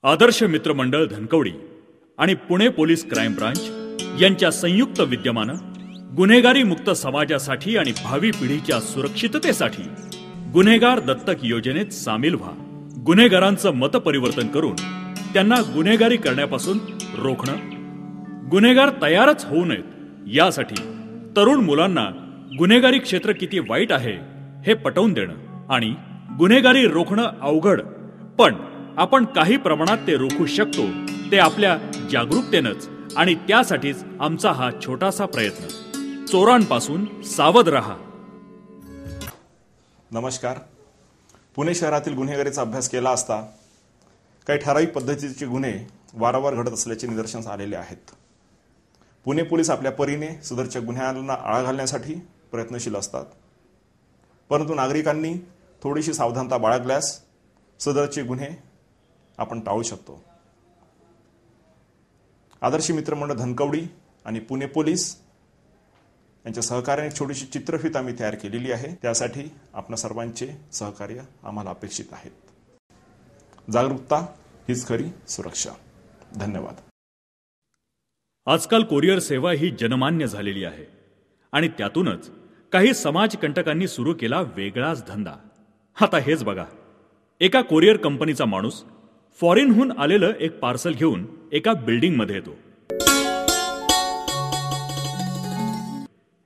आदर्श मित्रमंडळ धनकवडी आणि Pune police crime branch यांच्या संयुक्त विद्यमानं गुन्हेगारी मुक्त समाजासाठी आणि भावी पिढीच्या सुरक्षिततेसाठी गुन्हेगार दत्तक योजनेत सामील व्हा। गुन्हेगारांचं मतपरिवर्तन करून त्यांना गुन्हेगारी करण्यापासून रोखणं, गुन्हेगार तयारच होऊ नयेत यासाठी तरुण मुलांना गुन्हेगारी क्षेत्र किती वाईट आहे हे पटवून देणं आणि गुन्हेगारी रोखणं अवघड पण आपण काही प्रमाणात ते रोखू शकतो ते आपल्या जागरूकतेनंच आणि त्यासाठीच आमचा हा छोटासा प्रयत्न। चोरांपासून सावध रहा। नमस्कार। पुणे शहरातील गुन्हेगारीचा अभ्यास केला असता काही ठराविक पद्धतीचे गुन्हे वारंवार घडत असल्याचे निदर्शनास आलेले आहेत। पुणे पोलीस आपल्या परीने सदरच्या गुन्ह्यांना आळा घालण्यासाठी प्रयत्नशील असतात, परंतु नागरिकांनी थोडीशी सावधानता बाळगल्यास सदरचे गुन्हे आपण टाळू शकतो। आदर्श मित्रमंडळ धनकवडी आणि पुणे पोलीस यांच्या सहकार्याने एक छोटीशी चित्रफित आम्ही तयार केलेली आहे। त्यासाठी आपणा सर्वांचे सहकार्य आम्हाला अपेक्षित आहे। जागरूकता हीच खरी सुरक्षा। धन्यवाद। आजकाल कोरिअर सेवा ही जनमान्य झालेली आहे आणि त्यातूनच काही समाजकंटकांनी सुरू केला वेगळाच धंदा। आता हेच बघा, एका कोरिअर कंपनीचा माणूस फॉरेनहून आलेलं एक पार्सल घेऊन एका बिल्डिंग मध्ये येतो।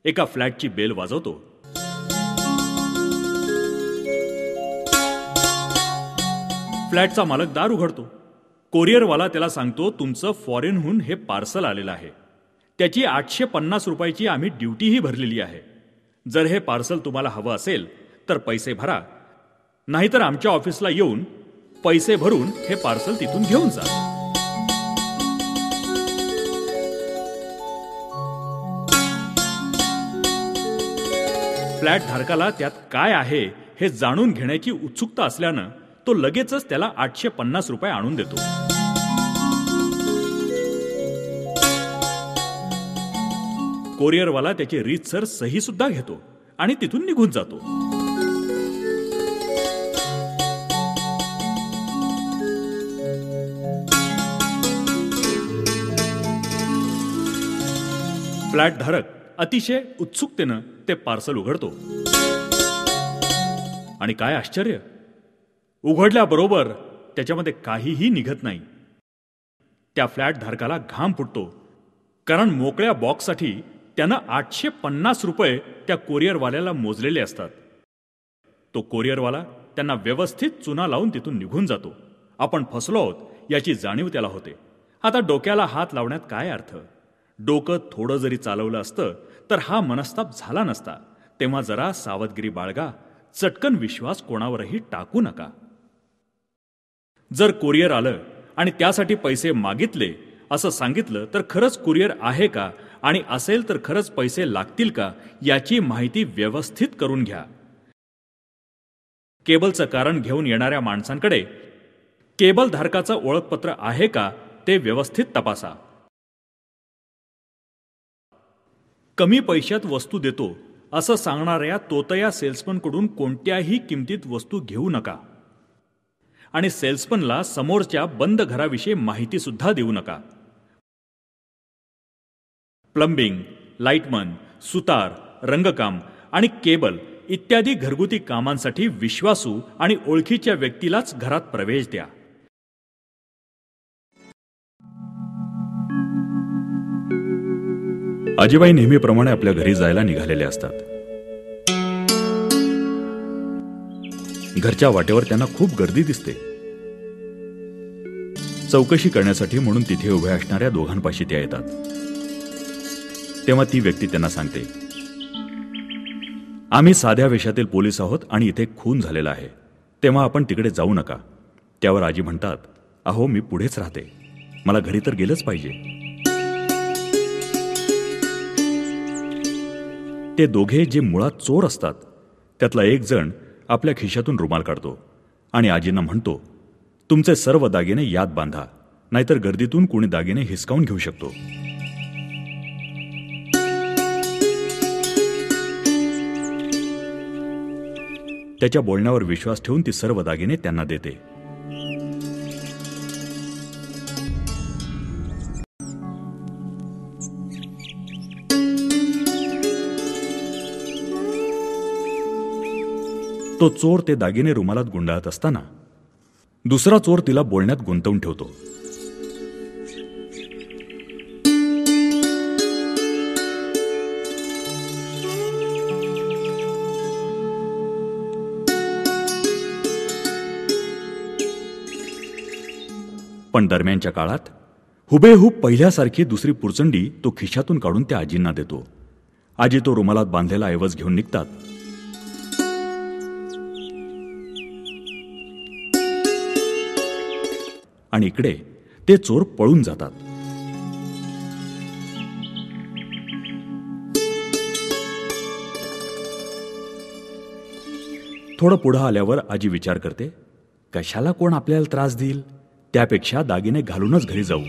एका फ्लॅटची बेल वाजवतो। फ्लॅटचा मालक दार उघडतो। कोरिअरवाला त्याला सांगतो, तुमचं फॉरेनहून हे पार्सल आलेलं आहे, त्याची 850 रुपयाची आम्ही ड्युटीही भरलेली आहे। जर हे पार्सल तुम्हाला हवं असेल तर पैसे भरा, नाहीतर आमच्या ऑफिसला येऊन पैसे भरून हे पार्सल तिथून घेऊन जा। फ्लॅट धारकाला त्यात काय आहे हे जाणून घेण्याची उत्सुकता असल्यानं तो लगेचच त्याला 850 रुपये आणून देतो। कोरिअरवाला त्याची रीतसर सही सुद्धा घेतो आणि तिथून निघून जातो। फ्लॅट धारक अतिशय उत्सुकतेनं ते पार्सल उघडतो आणि काय आश्चर्य, उघडल्याबरोबर त्याच्यामध्ये काहीही निघत नाही। त्या फ्लॅट धारकाला घाम फुटतो, कारण मोकळ्या बॉक्ससाठी त्यानं 850 रुपये त्या कोरिअरवाल्याला मोजलेले असतात। तो कोरिअरवाला त्यांना व्यवस्थित चुना लावून तिथून निघून जातो। आपण फसलो आहोत याची जाणीव त्याला होते। आता डोक्याला हात लावण्यात काय अर्थ? डोकं थोडं जरी चालवलं असतं तर हा मनस्ताप झाला नसता। तेव्हा जरा सावधगिरी बाळगा, चटकन विश्वास कोणावरही टाकू नका। जर कुरिअर आलं आणि त्यासाठी पैसे मागितले असं सांगितलं तर खरंच कुरिअर आहे का आणि असेल तर खरंच पैसे लागतील का याची माहिती व्यवस्थित करून घ्या। केबलचं कारण घेऊन येणाऱ्या माणसांकडे केबल धारकाचं ओळखपत्र आहे का ते व्यवस्थित तपासा। कमी पैशात वस्तू देतो असं सांगणाऱ्या तोतया सेल्समनकडून कोणत्याही किमतीत वस्तू घेऊ नका आणि सेल्समनला समोरच्या बंद घराविषयी माहिती सुद्धा देऊ नका। प्लंबिंग, लाईटमन, सुतार, रंगकाम आणि केबल इत्यादी घरगुती कामांसाठी विश्वासू आणि ओळखीच्या व्यक्तीलाच घरात प्रवेश द्या। आजीबाई नेहमीप्रमाणे आपल्या घरी जायला निघालेले असतात। घरच्या वाटेवर त्यांना खूप गर्दी दिसते। चौकशी करण्यासाठी म्हणून तिथे उभ्या असणाऱ्या दोघांपाशी त्या येतात। तेव्हा ती व्यक्ती त्यांना सांगते, आम्ही साध्या वेशातील पोलीस आहोत आणि इथे खून झालेला आहे, तेव्हा आपण तिकडे जाऊ नका। त्यावर आजी म्हणतात, अहो मी पुढेच राहते, मला घरी तर गेलंच पाहिजे। ते दोघे जे मुळात चोर असतात त्यातला एक जण आपल्या खिशातून रुमाल काढतो आणि आजींना म्हणतो, तुमचे सर्व दागिने यात बांधा, नाहीतर गर्दीतून कोणी दागिने हिसकावून घेऊ शकतो। त्याच्या बोलण्यावर विश्वास ठेवून ती सर्व दागिने त्यांना देते। तो चोर ते दागिने रुमालात गुंडाळत असताना दुसरा चोर तिला बोलण्यात गुंतवून ठेवतो. पण दरम्यानच्या काळात हुबेहूब पहिल्यासारखी दुसरी पुरचंडी तो खिशातून काढून त्या आजींना देतो. आजी तो रुमालात बांधलेला ऐवज घेऊन निघतात. आणि इकडे ते चोर पळून जातात. थोडं पुढं आल्यावर आजी विचार करते, कशाला कोण आपल्याला त्रास देईल, त्यापेक्षा दागिने घालूनच घरी जाऊ.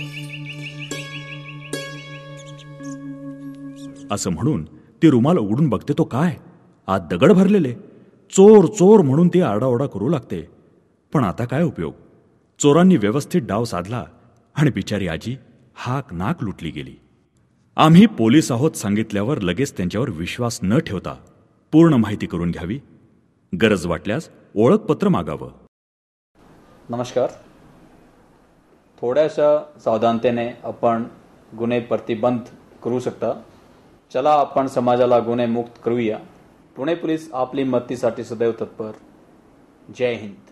असं म्हणून ती रुमाल उघडून बघते तो काय, आत दगड भरलेले. चोर चोर म्हणून ती आरडाओरडा करू लागते. पण आता काय उपयोग, चोरांनी व्यवस्थित डाव साधला आणि बिचारी आजी हाक नाक लुटली गेली. आम्ही पोलीस आहोत सांगितल्यावर लगेच त्यांच्यावर विश्वास न ठेवता पूर्ण माहिती करून घ्यावी. गरज वाटल्यास ओळखपत्र मागावं. नमस्कार. थोड्याशा सावधानतेने आपण गुन्हे प्रतिबंध करू शकता. चला आपण समाजाला गुन्हे मुक्त करूया. पुणे पोलीस आपली मदतीसाठी सदैव तत्पर. जय हिंद.